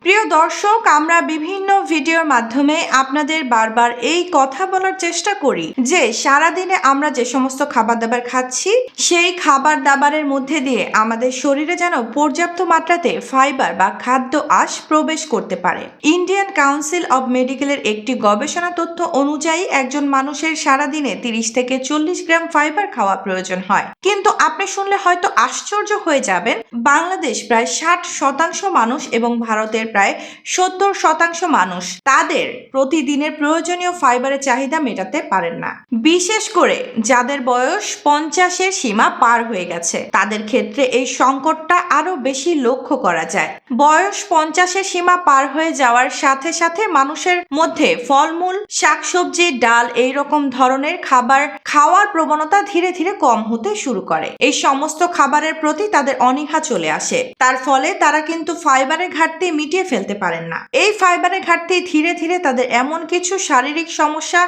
প্রিয় দর্শক, আমরা বিভিন্ন ভিডিওর মাধ্যমে আপনাদের বারবার এই কথা বলার চেষ্টা করি যে সারাদিনে আমরা যে সমস্ত খাবার দাবার খাচ্ছি সেই খাবার দাবারের মধ্যে দিয়ে আমাদের শরীরে যেন পর্যাপ্ত মাত্রাতে ফাইবার বা খাদ্য আঁশ প্রবেশ করতে পারে। ইন্ডিয়ান কাউন্সিল অব মেডিকেলের একটি গবেষণা তথ্য অনুযায়ী একজন মানুষের সারাদিনে 30 থেকে 40 গ্রাম ফাইবার খাওয়া প্রয়োজন হয়। কিন্তু আপনি শুনলে হয়তো আশ্চর্য হয়ে যাবেন, বাংলাদেশ প্রায় 60% মানুষ এবং ভারতের প্রায় 70% মানুষ তাদের প্রতিদিনের প্রয়োজনীয় ফাইবারের চাহিদা মেটাতে পারেন না। বিশেষ করে যাদের বয়স 50-এর সীমা পার হয়ে গেছে তাদের ক্ষেত্রে এই সংকটটা আরো বেশি লক্ষ্য করা যায়। বয়স 50-এর সীমা পার হয়ে যাওয়ার সাথে সাথে মানুষের মধ্যে ফলমূল, শাকসবজি, ডাল এই রকম ধরনের খাবার খাওয়ার প্রবণতা ধীরে ধীরে কম হতে শুরু করে। এই সমস্ত খাবারের প্রতি তাদের অনীহা চলে আসে। তার ফলে তারা কিন্তু ফাইবারের ঘাটতি মিটিয়ে ফেলতে পারেন না। এই ফাইবারের ঘাটতি ধীরে ধীরে তাদের এমন কিছু শারীরিক সমস্যা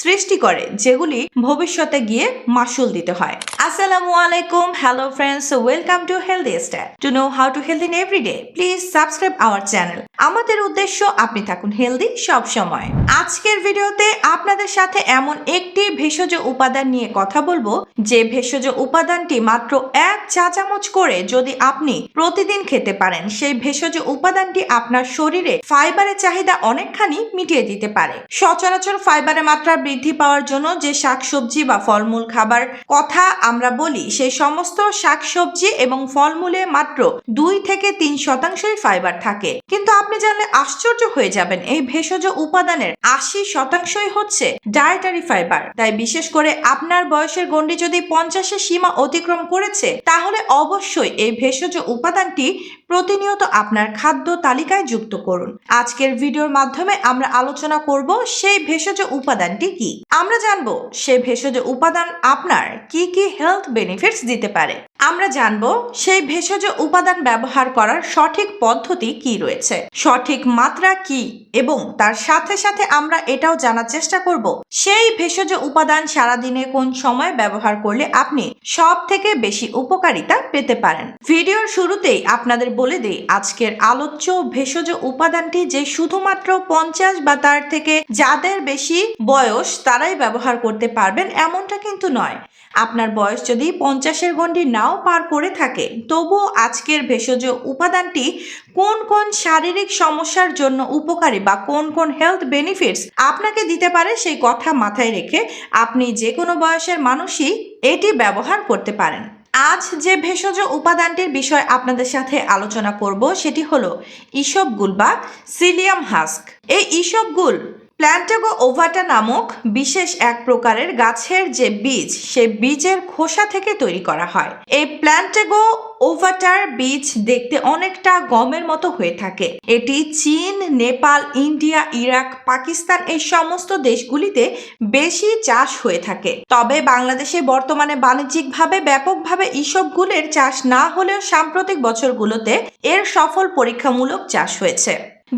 সৃষ্টি করে যেগুলি ভবিষ্যতে গিয়ে মাসুল দিতে হয়। আসসালামু আলাইকুম, hello friends, welcome to healthy style. To know how to healthy in everyday, please subscribe our channel. আমাদের উদ্দেশ্য আপনি থাকুন হেলদি সব সময়। আজকের ভিডিওতে আপনাদের সাথে এমন একটি ভেষজ উপাদান নিয়ে কথা বলবো যে ভেষজ উপাদানটি মাত্র 1 চা চামচ করে যদি আপনি প্রতিদিন খেতে পারেন, সেই ভেষজ উপাদানটি আপনার শরীরে ফাইবারের চাহিদা অনেকখানি মিটিয়ে দিতে পারে। সচরাচর ফাইবারের মাত্রা বৃদ্ধি পাওয়ার জন্য যে শাকসবজি বা ফলমূল খাবার কথা আমরা বলি, সেই সমস্ত শাকসবজি এবং ফলমূলে মাত্র 2 থেকে 3% ফাইবার থাকে। কিন্তু আপনি জানলে আশ্চর্য হয়ে যাবেন, এই ভেষজ উপাদানের 80% হচ্ছে ডায়েটারি ফাইবার। তাই বিশেষ করে আপনার বয়সের গণ্ডি যদি 50-এর সীমা অতিক্রম করেছে তাহলে অবশ্যই এই ভেষজ উপাদানটি প্রতিনিয়ত আপনার খাদ্য তালিকায় যুক্ত করুন। আজকের ভিডিওর মাধ্যমে আমরা আলোচনা করব সেই ভেষজ উপাদানটি কি। আমরা জানবো সেই ভেষজ উপাদান আপনার কি কি হেলথ বেনিফিটস দিতে পারে। আমরা জানবো সেই ভেষজ উপাদান ব্যবহার করার সঠিক পদ্ধতি কি রয়েছে, সঠিক মাত্রা কি, এবং তার সাথে সাথে আমরা এটাও জানার চেষ্টা করব সেই ভেষজ উপাদান সারাদিনে কোন সময় ব্যবহার করলে আপনি সব থেকে বেশি উপকারিতা পেতে পারেন। ভিডিওর শুরুতেই আপনাদের বলে দেই, আজকের আলোচ্য ভেষজ উপাদানটি যে শুধুমাত্র 50 বা তার থেকে যাদের বেশি বয়স তারাই ব্যবহার করতে পারবেন এমনটা কিন্তু নয়। আপনার বয়স যদি 50-এর গণ্ডি নাও পার করে থাকে তবুও আজকের ভেষজ উপাদানটি কোন কোন শারীরিক সমস্যার জন্য উপকারী বা কোন কোন হেলথ বেনিফিটস আপনাকে দিতে পারে সেই কথা মাথায় রেখে আপনি যে কোনো বয়সের মানুষই এটি ব্যবহার করতে পারেন। আজ যে ভেষজ উপাদানটির বিষয় আপনাদের সাথে আলোচনা করব সেটি হলো ইসবগুল বা সিলিয়াম হাস্ক। এই ইসবগুল প্ল্যান্টেগো ওভাটা নামক বিশেষ এক প্রকারের গাছের যে বীজ, সেই বীজের খোসা থেকে তৈরি করা হয়। এই প্ল্যান্টেগো ওভাটার বীজ দেখতে অনেকটা গমের মতো হয়ে থাকে। এটি চীন, নেপাল, ইন্ডিয়া, ইরাক, পাকিস্তান এই সমস্ত দেশগুলিতে বেশি চাষ হয়ে থাকে। তবে বাংলাদেশে বর্তমানে বাণিজ্যিকভাবে ব্যাপকভাবে ইসবগুলের চাষ না হলেও সাম্প্রতিক বছরগুলোতে এর সফল পরীক্ষামূলক চাষ হয়েছে।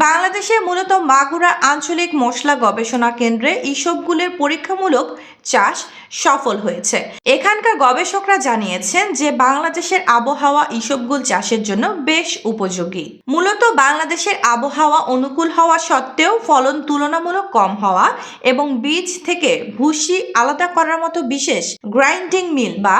বাংলাদেশে মূলত মাগুরা আঞ্চলিক মশলা গবেষণা কেন্দ্রে ইসবগুলের পরীক্ষামূলক চাষ সফল হয়েছে। এখানকার গবেষকরা জানিয়েছেন যে বাংলাদেশের আবহাওয়া ইসবগুল চাষের জন্য বেশ উপযোগী। মূলত বাংলাদেশের আবহাওয়া অনুকূল হওয়া সত্ত্বেও ফলন তুলনামূলক কম হওয়া এবং বীজ থেকে ভুসি আলাদা করার মতো বিশেষ গ্রাইন্ডিং মিল বা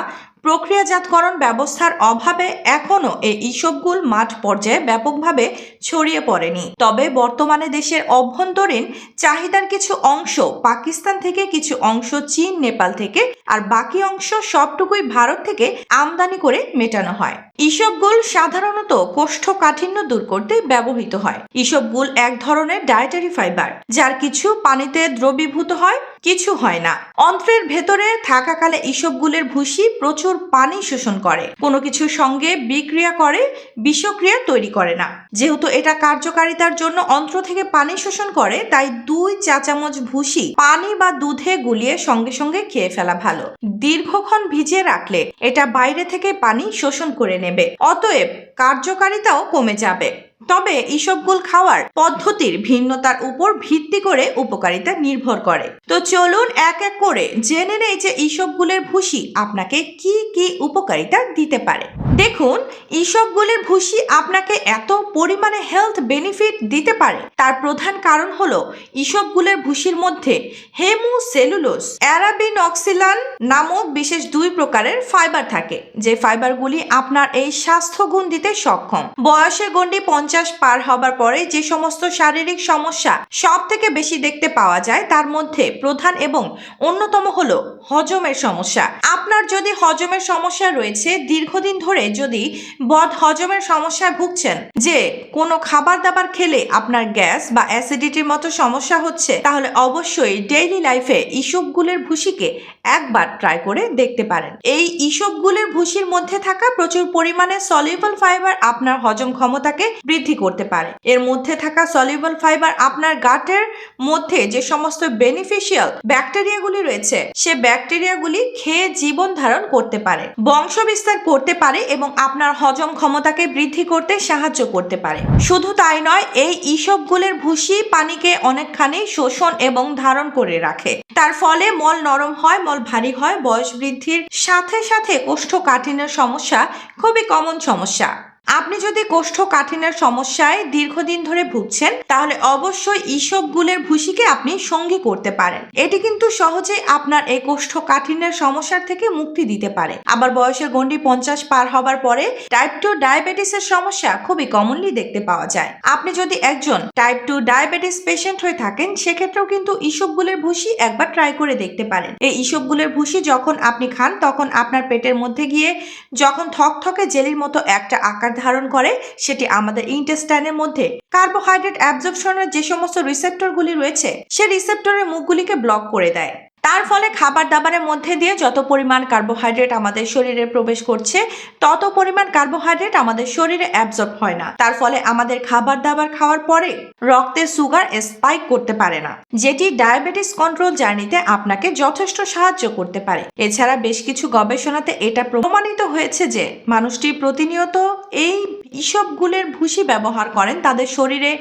প্রক্রিয়াজাতকরণ ব্যবস্থার অভাবে এখনো এই ইসবগুল মাঠ পর্যায়ে ব্যাপকভাবে ছড়িয়ে পড়েনি। তবে বর্তমানে দেশের অভ্যন্তরীণ চাহিদার কিছু অংশ পাকিস্তান থেকে, কিছু অংশ চীন, নেপাল থেকে, আর বাকি অংশ সবটুকুই ভারত থেকে আমদানি করে মেটানো হয়। ইসবগুল সাধারণত কোষ্ঠকাঠিন্য দূর করতে ব্যবহৃত হয়। ইসবগুল এক ধরনের ডায়েটারি ফাইবার, যার কিছু পানিতে দ্রবীভূত হয়, কিছু হয় না। অন্ত্রের ভেতরে থাকাকালে ইসবগুলের ভুসি প্রচুর পানি শোষণ করে, কোনো কিছুর সঙ্গে বিক্রিয়া করে বিষক্রিয়া তৈরি করে না। যেহেতু এটা কার্যকারিতার জন্য অন্ত্র থেকে পানি শোষণ করে, তাই 2 চা চামচ ভুসি পানি বা দুধে গুলিয়ে সঙ্গে সঙ্গে খেয়ে ফেলা ভালো। দীর্ঘক্ষণ ভিজিয়ে রাখলে এটা বাইরে থেকে পানি শোষণ করে নেবে, অতএব কার্যকারিতাও কমে যাবে। তবে ইসবগুল খাওয়ার পদ্ধতির ভিন্নতার উপর ভিত্তি করে উপকারিতা নির্ভর করে। তো চলুন এক এক করে জেনে নেই যে ইসবগুলের ভুসি আপনাকে কি কি উপকারিতা দিতে পারে। দেখুন, ইসবগুলের ভুসি আপনাকে এত পরিমাণে হেলথ বেনিফিট দিতে পারে তার প্রধান কারণ হলো ইসবগুলের ভুসির মধ্যে হেমোসেলুলোজ অ্যারাবিনক্সিলান নামক বিশেষ 2 প্রকারের ফাইবার থাকে, যে ফাইবারগুলি আপনার এই স্বাস্থ্যগুণ দিতে সক্ষম। বয়সের গণ্ডি 50 পার হবার পরে যে সমস্ত শারীরিক সমস্যা সব থেকে বেশি দেখতে পাওয়া যায় তার মধ্যে প্রধান এবং অন্যতম হলো হজমের সমস্যা। আপনার যদি হজমের সমস্যা রয়েছে, দীর্ঘদিন ধরে যদি বদ হজমের সমস্যায় ভুগছেন, যে কোনো খাবার দাবার খেলে আপনার গ্যাস বা অ্যাসিডিটির মতো সমস্যা হচ্ছে, তাহলে অবশ্যই ডেইলি লাইফে ইসবগুলের ভুসিকে একবার ট্রাই করে দেখতে পারেন। এই ইসবগুলের ভুসির মধ্যে থাকা প্রচুর পরিমাণে সলিউবল ফাইবার আপনার হজম ক্ষমতাকে বৃদ্ধি করতে পারে। এর মধ্যে থাকা সলিউবল ফাইবার আপনার গাটের মধ্যে যে সমস্ত বেনিফিশিয়াল ব্যাকটেরিয়াগুলি রয়েছে সে ব্যাকটেরিয়াগুলি খেয়ে জীবন ধারণ করতে পারে, বংশ বিস্তার করতে পারে এবং আপনার হজম ক্ষমতাকে বৃদ্ধি করতে সাহায্য করতে পারে। শুধু তাই নয়, এই ইসবগুলের ভুসি পানিকে অনেকখানি শোষণ এবং ধারণ করে রাখে। তার ফলে মল নরম হয়, মল ভারী হয়। বয়স বৃদ্ধির সাথে সাথে কোষ্ঠকাঠিন্যের সমস্যা খুবই কমন সমস্যা। আপনি যদি কোষ্ঠকাঠিন্যের সমস্যায় দীর্ঘদিন ধরে ভুগছেন, তাহলে অবশ্যই ইসবগুলের ভুসিকে আপনি সঙ্গী করতে পারেন। এটি কিন্তু সহজে আপনার এই কোষ্ঠকাঠিন্যের সমস্যার থেকে মুক্তি দিতে পারে। আবার বয়সের গণ্ডি 50 পার হবার পরে টাইপ 2 ডায়াবেটিসের সমস্যা খুবই কমনলি দেখতে পাওয়া যায়। আপনি যদি একজন টাইপ 2 ডায়াবেটিস পেশেন্ট হয়ে থাকেন, সেক্ষেত্রেও কিন্তু ইসবগুলের ভুসি একবার ট্রাই করে দেখতে পারেন। এই ইসবগুলের ভুসি যখন আপনি খান, তখন আপনার পেটের মধ্যে গিয়ে যখন থকথকে জেলির মতো একটা আকার ধারণ করে, সেটি আমাদের ইন্টেস্টাইনের মধ্যে কার্বোহাইড্রেট অ্যাবজর্পশনের যে সমস্ত রিসেপ্টরগুলি রয়েছে সেই রিসেপ্টরের মুখগুলিকে ব্লক করে দেয়। তার ফলে খাবার দাবারের মধ্যে দিয়ে যত পরিমাণ কার্বোহাইড্রেট আমাদের শরীরে প্রবেশ করছে, তত পরিমাণ কার্বোহাইড্রেট আমাদের শরীরে অ্যাবজর্ব হয় না। তার ফলে আমাদের খাবার দাবার খাওয়ার পরে রক্তে সুগার স্পাইক করতে পারে না, যেটি ডায়াবেটিস কন্ট্রোল জার্নিতে আপনাকে যথেষ্ট সাহায্য করতে পারে। এছাড়া বেশ কিছু গবেষণাতে এটা প্রমাণিত হয়েছে যে মানুষটি প্রতিনিয়ত এই ইসবগুলের ভুসি ব্যবহার করেন, তাদের শরীরে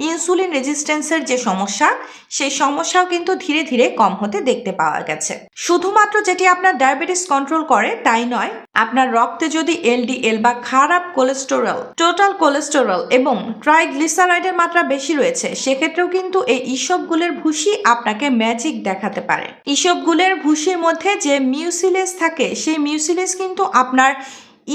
ইনসুলিন রেজিস্ট্যান্সের যে সমস্যা, সেই সমস্যাও কিন্তু ধীরে ধীরে কম হতে দেখতে পাওয়া গেছে। শুধুমাত্র যেটি আপনার ডায়াবেটিস কন্ট্রোল করে তাই নয়, আপনার রক্তে যদি এলডিএল বা খারাপ কোলেস্টেরল, টোটাল কোলেস্টেরল এবং ট্রাইগ্লিসারাইডের মাত্রা বেশি রয়েছে, সেক্ষেত্রেও কিন্তু এই ইসবগুলের ভুসি আপনাকে ম্যাজিক দেখাতে পারে। ইসবগুলের ভুসির মধ্যে যে মিউসিলেজ থাকে, সেই মিউসিলেজ কিন্তু আপনার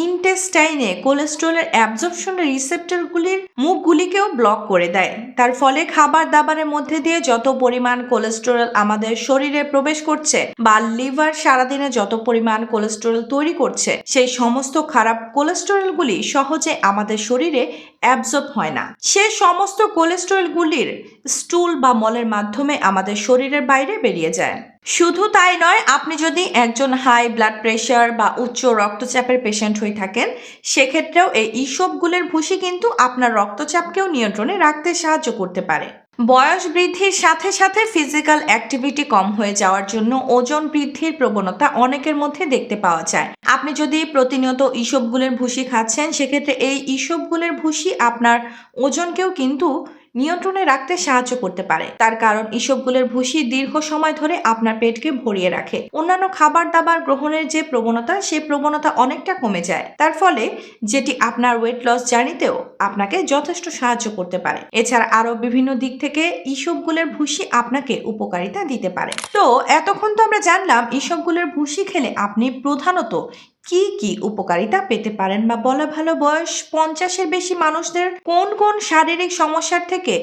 ইন্টেস্টাইনে কোলেস্ট্রলের অ্যাবজর্পশনের রিসেপ্টরগুলির মুখগুলিকেও ব্লক করে দেয়। তার ফলে খাবার দাবারের মধ্যে দিয়ে যত পরিমাণ কোলেস্টেরল আমাদের শরীরে প্রবেশ করছে বা লিভার সারাদিনে যত পরিমাণ কোলেস্টেরল তৈরি করছে, সেই সমস্ত খারাপ কোলেস্টেরলগুলি সহজে আমাদের শরীরে অ্যাবজর্ব হয় না। সে সমস্ত কোলেস্টেরলগুলির স্টুল বা মলের মাধ্যমে আমাদের শরীরের বাইরে বেরিয়ে যায়। শুধু তাই নয়, আপনি যদি একজন হাই ব্লাড প্রেশার বা উচ্চ রক্তচাপের পেশেন্ট হয়ে থাকেন, সেক্ষেত্রেও এই ইসবগুলের ভুসি কিন্তু আপনার রক্তচাপকেও নিয়ন্ত্রণে রাখতে সাহায্য করতে পারে। বয়স বৃদ্ধির সাথে সাথে ফিজিক্যাল অ্যাক্টিভিটি কম হয়ে যাওয়ার জন্য ওজন বৃদ্ধির প্রবণতা অনেকের মধ্যে দেখতে পাওয়া যায়। আপনি যদি প্রতিনিয়ত ইসবগুলের ভুসি খাচ্ছেন, সেক্ষেত্রে এই ইসবগুলের ভুসি আপনার ওজনকেও কিন্তু নিয়ন্ত্রণে রাখতে সাহায্য করতে পারে। তার কারণ ইসবগুলের ভুসি দীর্ঘ সময় ধরে আপনার পেটকে ভরিয়ে রাখে। অন্যান্য খাবার দাবার গ্রহণের যে প্রবণতা, সেই প্রবণতা অনেকটা কমে যায়। তার ফলে যেটি আপনার ওয়েট লস জার্নিতেও আপনাকে যথেষ্ট সাহায্য করতে পারে। এছাড়া আরো বিভিন্ন দিক থেকে ইসবগুলের ভুসি আপনাকে উপকারিতা দিতে পারে। তো এতক্ষণ তো আমরা জানলাম ইসবগুলের ভুসি খেলে আপনি প্রধানত কি কি উপকারিতা পেতে পারেন, বা বলা ভালো বয়স 50-এর বেশি মানুষদের কোন কোন শারীরিক সমস্যার থেকে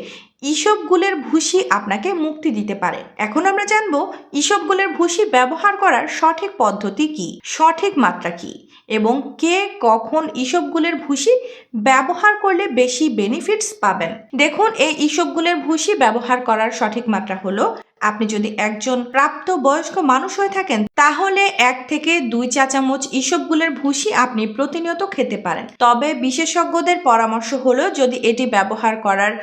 ইসবগুলের ভুসি আপনাকে মুক্তি দিতে পারে। এখন আমরা জানবো ইসবগুলের ভুসি ব্যবহার করার সঠিক পদ্ধতি কি, সঠিক মাত্রা কি, এবং কে কখন ইসবগুলের ভুসি ব্যবহার করলে বেশি বেনিফিটস পাবেন। দেখুন, এই ইসবগুলের ভুসি ব্যবহার করার সঠিক মাত্রা হলো, আপনি যদি একজন প্রাপ্ত বয়স্ক মানুষ হয়ে থাকেন, তাহলে 1 থেকে 2 চা চামচ ইসবগুলের ভুসি আপনি প্রতিনিয়ত খেতে পারেন। তবে বিশেষজ্ঞদের পরামর্শ হলো, যদি এটি ব্যবহার করার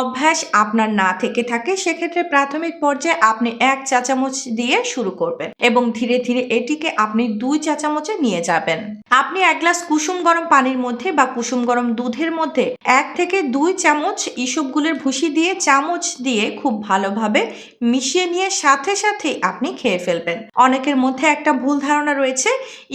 অভ্যাস আপনার না থেকে থাকে, সেক্ষেত্রে প্রাথমিক পর্যায়ে আপনি 1 চা চামচ দিয়ে শুরু করবেন এবং ধীরে ধীরে এটিকে আপনি 2 চা চামচে নিয়ে যাবেন। আপনি 1 গ্লাস কুসুম গরম পানির মধ্যে বা কুসুম গরম দুধের মধ্যে 1 থেকে 2 চামচ ইসবগুলের ভুসি দিয়ে চামচ দিয়ে খুব ভালোভাবে মিশিয়ে নিয়ে সাথে সাথে আপনি খেয়ে ফেলবেন। অনেকের মধ্যে একটা ভুল ধারণা রয়েছে,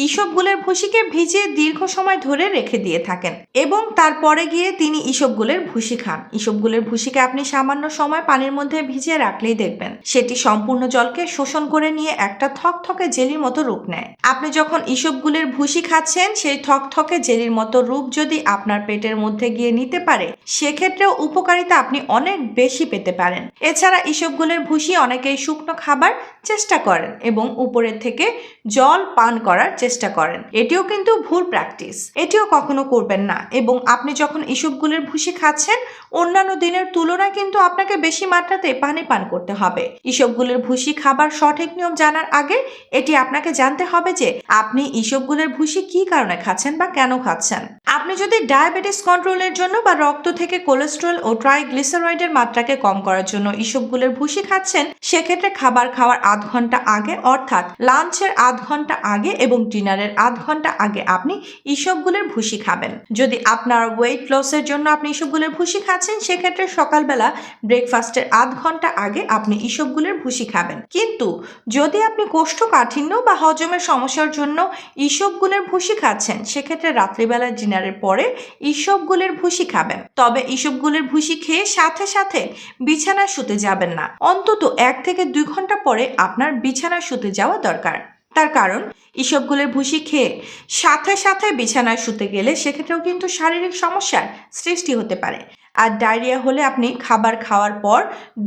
ইসবগুলের ভুসিকে ভিজিয়ে দীর্ঘ সময় ধরে রেখে দিয়ে থাকেন এবং তারপরে গিয়ে তিনি ইসবগুলের ভুসি খান। ইসবগুলের ভুসিকে আপনি সামান্য সময় পানির মধ্যে ভিজিয়ে রাখলেই দেখবেন সেটি সম্পূর্ণ জলকে শোষণ করে নিয়ে একটা থকথকে জেলির মতো রূপ নেয়। আপনি যখন ইসবগুলের ভুসি খাচ্ছেন, সেই থকথকে জেলির মতো রূপ যদি আপনার পেটের মধ্যে গিয়ে নিতে পারে, সেক্ষেত্রেও উপকারিতা আপনি অনেক বেশি পেতে পারেন। এছাড়া ইসবগুলের ভুসি অনেকেই শুকনো খাবার চেষ্টা করেন এবং উপরের থেকে জল পান করার চেষ্টা করেন। এটিও কিন্তু ভুল প্র্যাকটিস, এটিও কখনো করবেন না। এবং আপনি যখন ইসবগুলের ভুসি খাচ্ছেন, অন্যান্য দিনের তুলনায় কিন্তু আপনাকে বেশি মাত্রাতে পানি পান করতে হবে। ইসবগুলের ভুসি খাবার সঠিক নিয়ম জানার আগে এটি আপনাকে জানতে হবে যে আপনি ইসবগুলের ভুসি কি কারণে খাচ্ছেন বা কেন খাচ্ছেন। আপনি যদি ডায়াবেটিস কন্ট্রোলের জন্য বা রক্ত থেকে কোলেস্টেরল ও ট্রাইগ্লিসারাইডের মাত্রাকে কম করার জন্য ইসবগুলের ভুসি খাচ্ছেন, সেক্ষেত্রে খাবার খাওয়ার আধ ঘন্টা আগে অর্থাৎ লাঞ্চের আধ ঘন্টা আগে এবং ডিনারের আধ ঘন্টা আগে আপনি ইসবগুলের ভুসি খাবেন। যদি আপনার ওয়েট লসের জন্য আপনি ইসবগুলের ভুসি খাচ্ছেন, সেক্ষেত্রে সকালবেলা ব্রেকফাস্টের আধ ঘন্টা আগে আপনি ইসবগুলের ভুসি খাবেন। কিন্তু যদি আপনি কোষ্ঠকাঠিন্য বা হজমের সমস্যার জন্য ইসবগুলের ভুসি খাচ্ছেন, সেক্ষেত্রে রাত্রিবেলা ডিনারের পরে ইসবগুলের ভুসি খাবেন। তবে ইসবগুলের ভুসি খেয়ে সাথে সাথে বিছানায় শুতে যাবেন না। অন্তত 1 থেকে 2 ঘন্টা পরে আপনার বিছানায় শুতে যাওয়া দরকার। তার কারণ ইসবগুলের ভুসি খেয়ে সাথে সাথে বিছানায় শুতে গেলে সেক্ষেত্রেও কিন্তু শারীরিক সমস্যার সৃষ্টি হতে পারে। আর ডায়রিয়া হলে আপনি খাবার খাওয়ার পর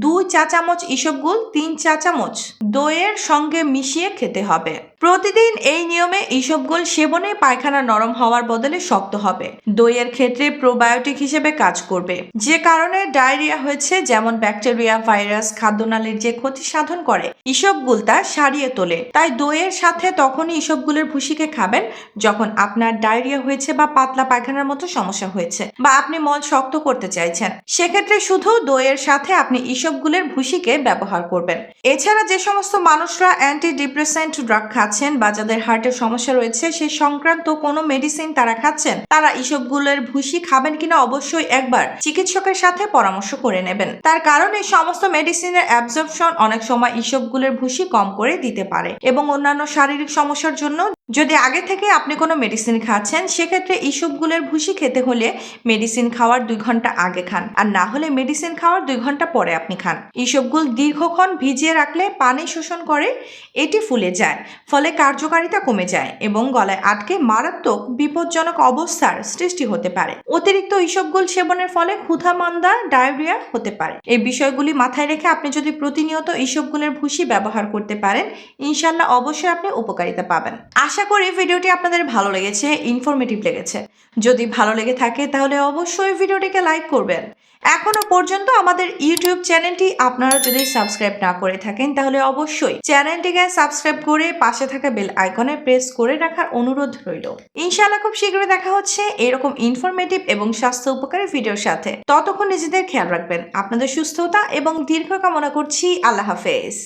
2 চা চামচ ইসবগুল 3 চা চামচ দইয়ের সঙ্গে মিশিয়ে খেতে হবে। প্রতিদিন এই নিয়মে ইসবগুল সেবনে পায়খানা নরম হওয়ার বদলে শক্ত হবে। দইয়ের ক্ষেত্রে প্রোবায়োটিক হিসেবে কাজ করবে, যে কারণে ডায়রিয়া হয়েছে, যেমন ব্যাকটেরিয়া, ভাইরাস, খাদ্যনালীর যে ক্ষতি সাধন করে, ইসবগুল তা সারিয়ে তোলে। তাই দইয়ের সাথে তখনই ইসবগুলের ভুসিকে খাবেন যখন আপনার ডায়রিয়া হয়েছে বা পাতলা পায়খানার মতো সমস্যা হয়েছে বা আপনি মল শক্ত করতে চাইছেন। সেক্ষেত্রে শুধু দইয়ের সাথে আপনি ইসবগুলের ভুসিকে ব্যবহার করবেন। এছাড়া যে সমস্ত মানুষরা অ্যান্টি ডিপ্রেসেন্ট ড্রাগ খাচ্ছেন বা যাদের হার্টের সমস্যা রয়েছে, সেই সংক্রান্ত কোনো মেডিসিন তারা খাচ্ছেন, তারা ইসবগুলের ভুসি খাবেন কিনা অবশ্যই একবার চিকিৎসকের সাথে পরামর্শ করে নেবেন। তার কারণ এই সমস্ত মেডিসিনের অ্যাবজর্পশন অনেক সময় ইসবগুলের ভুসি কম করে দিতে পারে। এবং অন্যান্য শারীরিক সমস্যার জন্য যদি আগে থেকে আপনি কোনো মেডিসিন খাচ্ছেন, সেক্ষেত্রে ইসবগুলের ভুসি খেতে হলে মেডিসিন খাওয়ার 2 ঘন্টা আগে খান, আর না হলে মেডিসিন খাওয়ার 2 ঘন্টা পরে আপনি খান। ইসবগুল দীর্ঘক্ষণ ভিজিয়ে রাখলে পানি শোষণ করে এটি ফুলে যায়, ফলে কার্যকারিতা কমে যায় এবং গলায় আটকে মারাত্মক বিপজ্জনক অবস্থার সৃষ্টি হতে পারে। অতিরিক্ত ইসবগুল সেবনের ফলে ক্ষুধা মন্দা, ডায়রিয়া হতে পারে। এই বিষয়গুলি মাথায় রেখে আপনি যদি প্রতিনিয়ত ইসবগুলের ভুসি ব্যবহার করতে পারেন, ইনশাল্লাহ অবশ্যই আপনি উপকারিতা পাবেন। আশা করি ভিডিওটি আপনাদের ভালো লেগেছে, ইনফরমেটিভ লেগেছে। যদি ভালো লেগে থাকে তাহলে অবশ্যই ভিডিওটিকে লাইক করবেন। এখনো পর্যন্ত আমাদের ইউটিউব চ্যানেলটি আপনারা যদি সাবস্ক্রাইব না করে থাকেন, তাহলে অবশ্যই চ্যানেলটিকে সাবস্ক্রাইব করে পাশে থাকা বেল আইকনে প্রেস করে রাখার অনুরোধ রইল। ইনশাআল্লাহ খুব শীঘ্রই দেখা হচ্ছে এরকম ইনফরমেটিভ এবং স্বাস্থ্য উপকারী ভিডিওর সাথে। ততক্ষণ নিজেদের খেয়াল রাখবেন। আপনাদের সুস্থতা এবং দীর্ঘ কামনা করছি। আল্লাহ হাফেজ।